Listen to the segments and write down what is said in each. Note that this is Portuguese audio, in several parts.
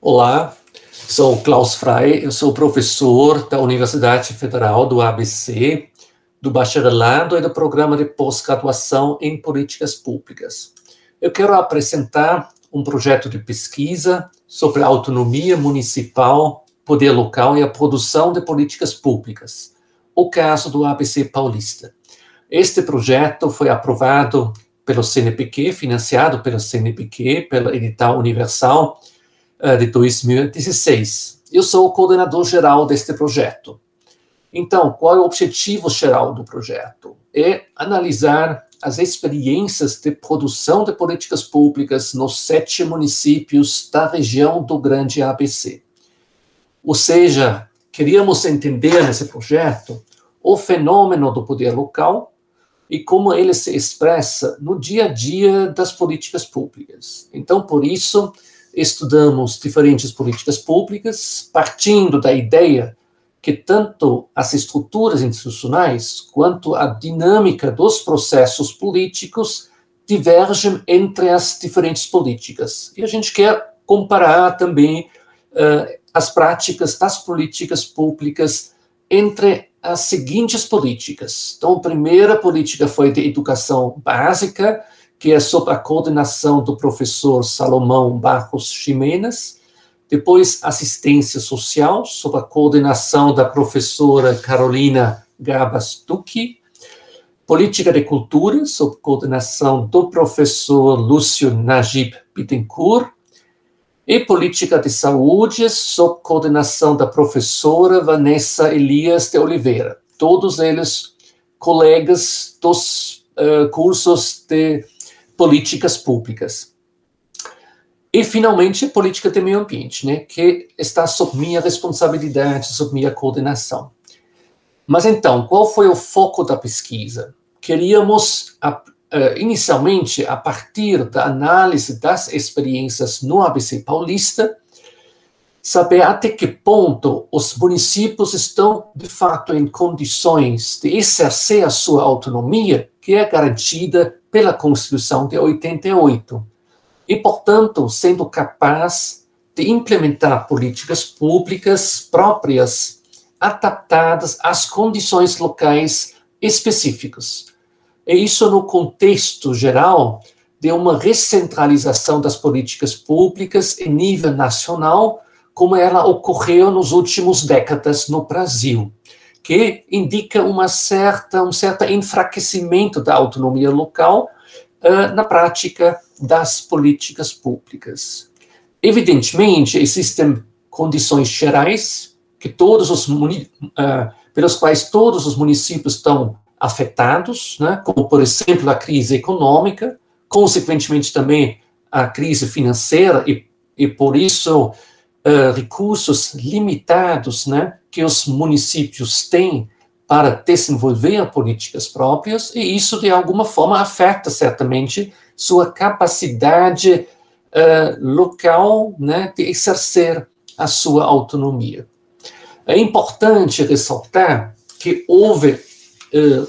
Olá, sou Klaus Frey, eu sou professor da Universidade Federal do ABC, do bacharelado e do programa de pós-graduação em políticas públicas. Eu quero apresentar um projeto de pesquisa sobre a autonomia municipal, poder local e a produção de políticas públicas, o caso do ABC Paulista. Este projeto foi aprovado pelo CNPq, financiado pelo CNPq, pela edital universal, de 2016. Eu sou o coordenador geral deste projeto. Então, qual é o objetivo geral do projeto? É analisar as experiências de produção de políticas públicas nos 7 municípios da região do Grande ABC. Ou seja, queríamos entender nesse projeto o fenômeno do poder local e como ele se expressa no dia a dia das políticas públicas. Então, por isso, estudamos diferentes políticas públicas, partindo da ideia que tanto as estruturas institucionais quanto a dinâmica dos processos políticos divergem entre as diferentes políticas. E a gente quer comparar também as práticas das políticas públicas entre as seguintes políticas. Então, a primeira política foi de educação básica, que é sob a coordenação do professor Salomão Barros Ximenes. Depois, assistência social, sob a coordenação da professora Carolina Gabas Duque. Política de cultura, sob coordenação do professor Lúcio Najib Bittencourt. E política de saúde, sob coordenação da professora Vanessa Elias de Oliveira. Todos eles colegas dos cursos de políticas públicas. E, finalmente, política de meio ambiente, né, que está sob minha responsabilidade, sob minha coordenação. Mas, então, qual foi o foco da pesquisa? Queríamos, inicialmente, a partir da análise das experiências no ABC Paulista, saber até que ponto os municípios estão, de fato, em condições de exercer a sua autonomia, que é garantida pela Constituição de 88, e, portanto, sendo capaz de implementar políticas públicas próprias, adaptadas às condições locais específicas. E isso no contexto geral de uma recentralização das políticas públicas em nível nacional, como ela ocorreu nos últimos décadas no Brasil, que indica um certo enfraquecimento da autonomia local na prática das políticas públicas. Evidentemente, existem condições gerais pelas quais todos os municípios estão afetados, né, como, por exemplo, a crise econômica, consequentemente também a crise financeira e por isso, recursos limitados, né, que os municípios têm para desenvolver políticas próprias, e isso, de alguma forma, afeta, certamente, sua capacidade local, né, de exercer a sua autonomia. É importante ressaltar que houve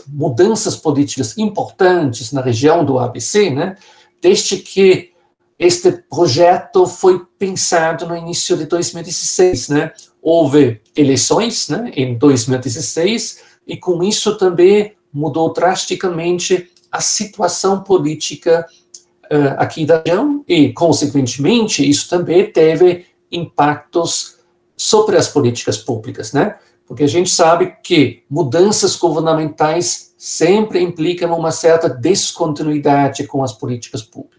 mudanças políticas importantes na região do ABC, né, desde que este projeto foi pensado no início de 2016, né? Houve eleições, né, em 2016, e com isso também mudou drasticamente a situação política aqui da região, e, consequentemente, isso também teve impactos sobre as políticas públicas, né? Porque a gente sabe que mudanças governamentais sempre implicam uma certa descontinuidade com as políticas públicas.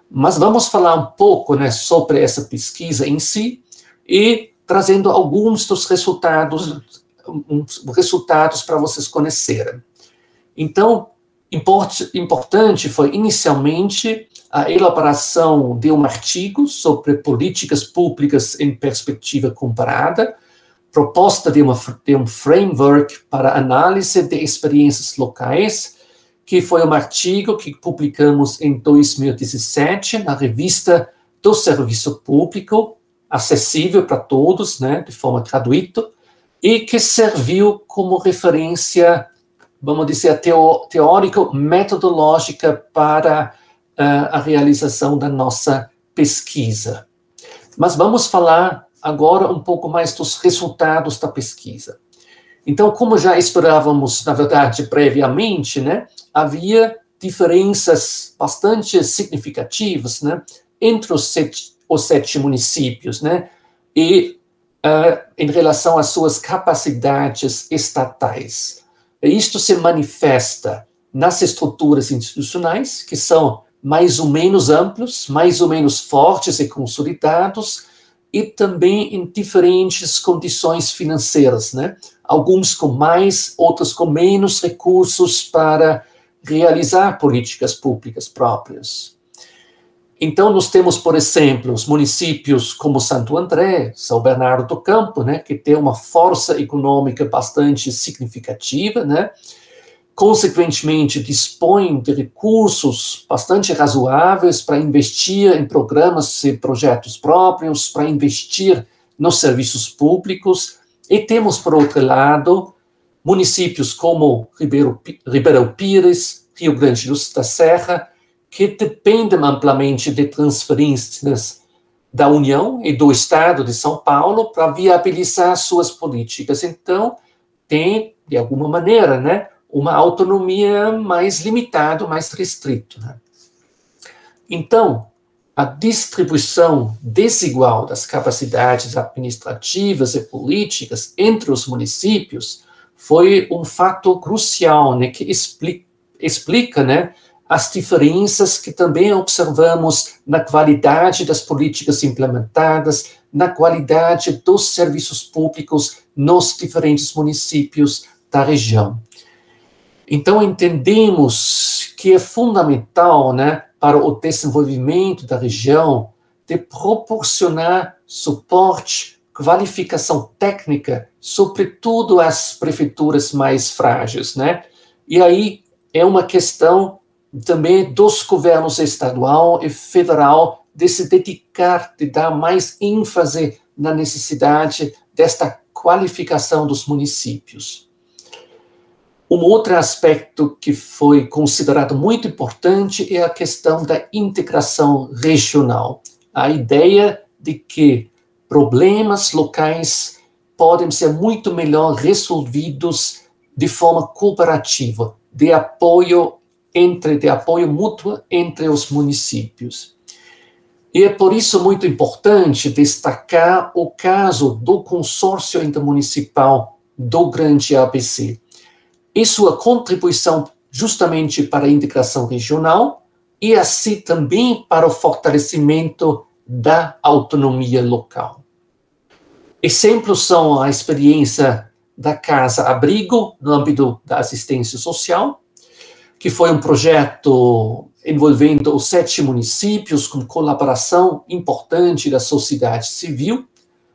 Mas vamos falar um pouco, né, sobre essa pesquisa em si e trazendo alguns dos resultados para vocês conhecerem. Então, importante foi inicialmente a elaboração de um artigo sobre políticas públicas em perspectiva comparada, proposta de um framework para análise de experiências locais, que foi um artigo que publicamos em 2017 na revista do Serviço Público, acessível para todos, né, de forma gratuita, e que serviu como referência, vamos dizer, teórico-metodológica para a realização da nossa pesquisa. Mas vamos falar agora um pouco mais dos resultados da pesquisa. Então, como já esperávamos, na verdade, previamente, né, havia diferenças bastante significativas, né, entre os sete municípios, né, e em relação às suas capacidades estatais. E isto se manifesta nas estruturas institucionais, que são mais ou menos amplos, mais ou menos fortes e consolidados, e também em diferentes condições financeiras, né? Alguns com mais, outros com menos recursos para realizar políticas públicas próprias. Então, nós temos, por exemplo, os municípios como Santo André, São Bernardo do Campo, né, que tem uma força econômica bastante significativa, né? Consequentemente, dispõem de recursos bastante razoáveis para investir em programas e projetos próprios, para investir nos serviços públicos. E temos, por outro lado, municípios como Ribeirão Pires, Rio Grande da Serra, que dependem amplamente de transferências da União e do Estado de São Paulo para viabilizar suas políticas. Então, tem, de alguma maneira, né, uma autonomia mais limitada, mais restrita. Né? Então, a distribuição desigual das capacidades administrativas e políticas entre os municípios foi um fator crucial, né, que explica, né, as diferenças que também observamos na qualidade das políticas implementadas, na qualidade dos serviços públicos nos diferentes municípios da região. Então, entendemos que é fundamental, né, para o desenvolvimento da região, de proporcionar suporte, qualificação técnica, sobretudo às prefeituras mais frágeis, né? E aí é uma questão também dos governos estadual e federal de se dedicar, de dar mais ênfase na necessidade desta qualificação dos municípios. Um outro aspecto que foi considerado muito importante é a questão da integração regional. A ideia de que problemas locais podem ser muito melhor resolvidos de forma cooperativa, de apoio mútuo entre os municípios. E é por isso muito importante destacar o caso do consórcio intermunicipal do Grande ABC e sua contribuição justamente para a integração regional e assim também para o fortalecimento da autonomia local. Exemplos são a experiência da Casa Abrigo, no âmbito da assistência social, que foi um projeto envolvendo os 7 municípios, com colaboração importante da sociedade civil,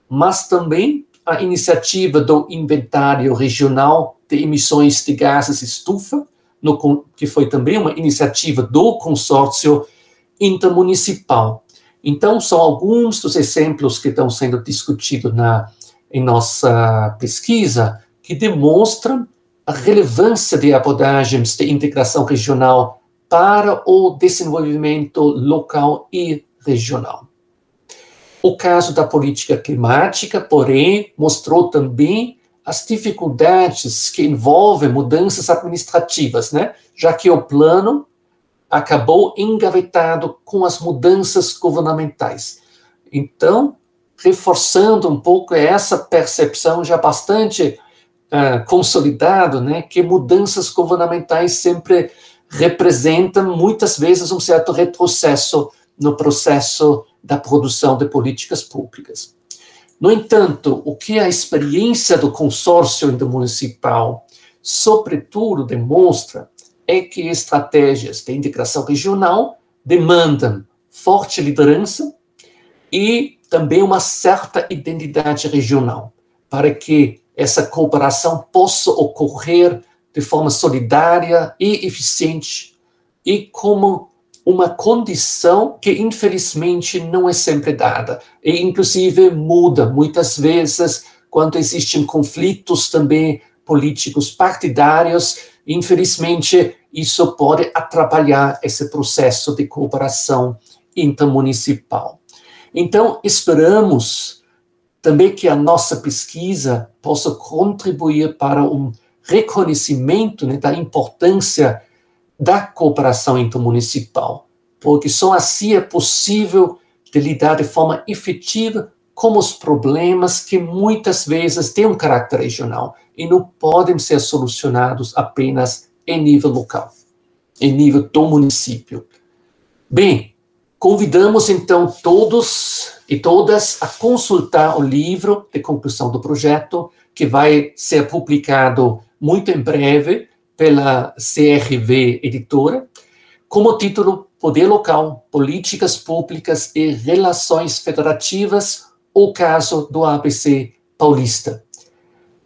mas também a iniciativa do Inventário Regional de Emissões de Gases Estufa, que foi também uma iniciativa do consórcio intermunicipal. Então, são alguns dos exemplos que estão sendo discutidos em nossa pesquisa, que demonstram a relevância de abordagens de integração regional para o desenvolvimento local e regional. O caso da política climática, porém, mostrou também as dificuldades que envolvem mudanças administrativas, né? Já que o plano acabou engavetado com as mudanças governamentais. Então, reforçando um pouco essa percepção já bastante consolidado, né, que mudanças governamentais sempre representam, muitas vezes, um certo retrocesso no processo da produção de políticas públicas. No entanto, o que a experiência do consórcio intermunicipal, sobretudo, demonstra é que estratégias de integração regional demandam forte liderança e também uma certa identidade regional, para que essa cooperação possa ocorrer de forma solidária e eficiente e como uma condição que, infelizmente, não é sempre dada. E, inclusive, muda muitas vezes quando existem conflitos também políticos partidários. Infelizmente, isso pode atrapalhar esse processo de cooperação intermunicipal. Então, esperamos também que a nossa pesquisa possa contribuir para um reconhecimento, né, da importância da cooperação intermunicipal, porque só assim é possível de lidar de forma efetiva com os problemas que muitas vezes têm um caráter regional e não podem ser solucionados apenas em nível local, em nível do município. Bem, convidamos então todos e todas a consultar o livro de conclusão do projeto, que vai ser publicado muito em breve pela CRV Editora, como título Poder Local, Políticas Públicas e Relações Federativas, o caso do ABC paulista.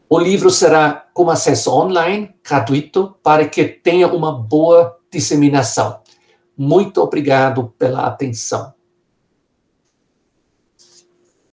O livro será com acesso online, gratuito, para que tenha uma boa disseminação. Muito obrigado pela atenção.